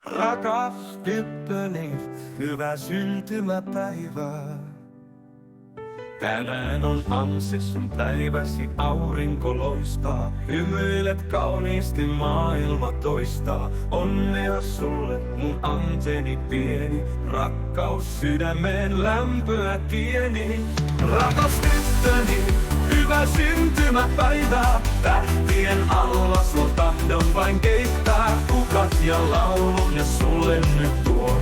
Rakas tyttöni, hyvää syntymäpäivää. Tänään on Ansis sun päiväsi, aurinko loistaa. Hymyilet kauniisti, maailma toistaa. Onnea sulle, mun anteni pieni. Rakkaus sydämeen lämpöä tieni. Rakas tyttöni, hyvää syntymäpäivää. Tähtien alla sua tahdon vain keittää. Kukat ja laulun ja sulle nyt tuo.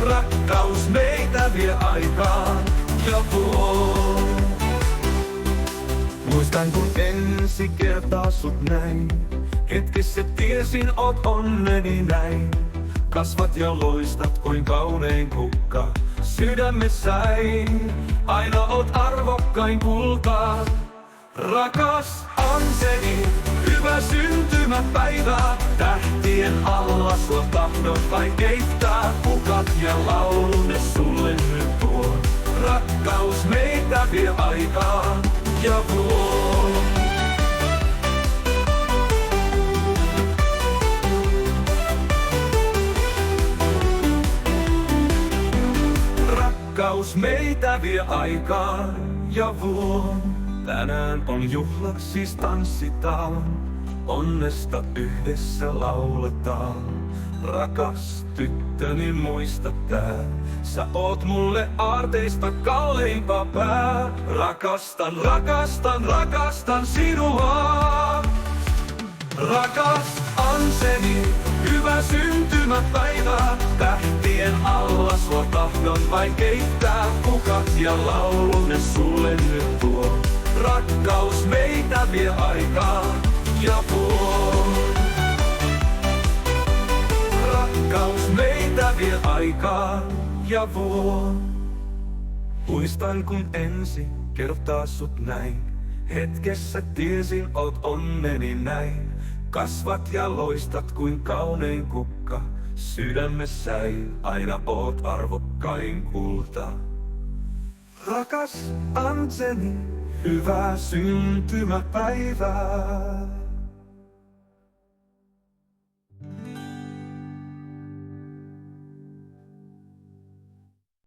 Rakkaus meitä vie aikaan ja tuo. Muistan kun ensi kertaa sut näin. Hetkessä tiesin oot onneni näin. Kasvat ja loistat kuin kaunein kukka sydämessäin. Aina oot arvokkain kultaa. Rakas Anseni, hyvää syntymäpäivää. Tähtien alla sua tahdon vain keittää. Kukat ja laulun ne sulle nyt tuo. Rakkaus meitä vie aikaan ja vuo. Rakkaus meitä vie aikaan ja vuo. Tänään on juhlaksi siis tanssitaan, onnesta yhdessä lauletaan. Rakas tyttöni, muista tää, sä oot mulle aarteista kalleimpaa pää. Rakastan, rakastan, rakastan sinua. Rakas Anseni, hyvää syntymäpäivää. Tähtien alla sua tahdon vain keittää. Kukat ja laulun ne sulle nyt tuo. Rakkaus meitä vie aikaan ja vuo. Rakkaus meitä vie aikaan ja vuo. Muistan kun ensi kertaa sut näin. Hetkessä tiesin oot onneni näin. Kasvat ja loistat kuin kaunein kukka sydämessäin. Aina oot arvokkain kulta. Rakas Anseni, hyvää syntymäpäivää.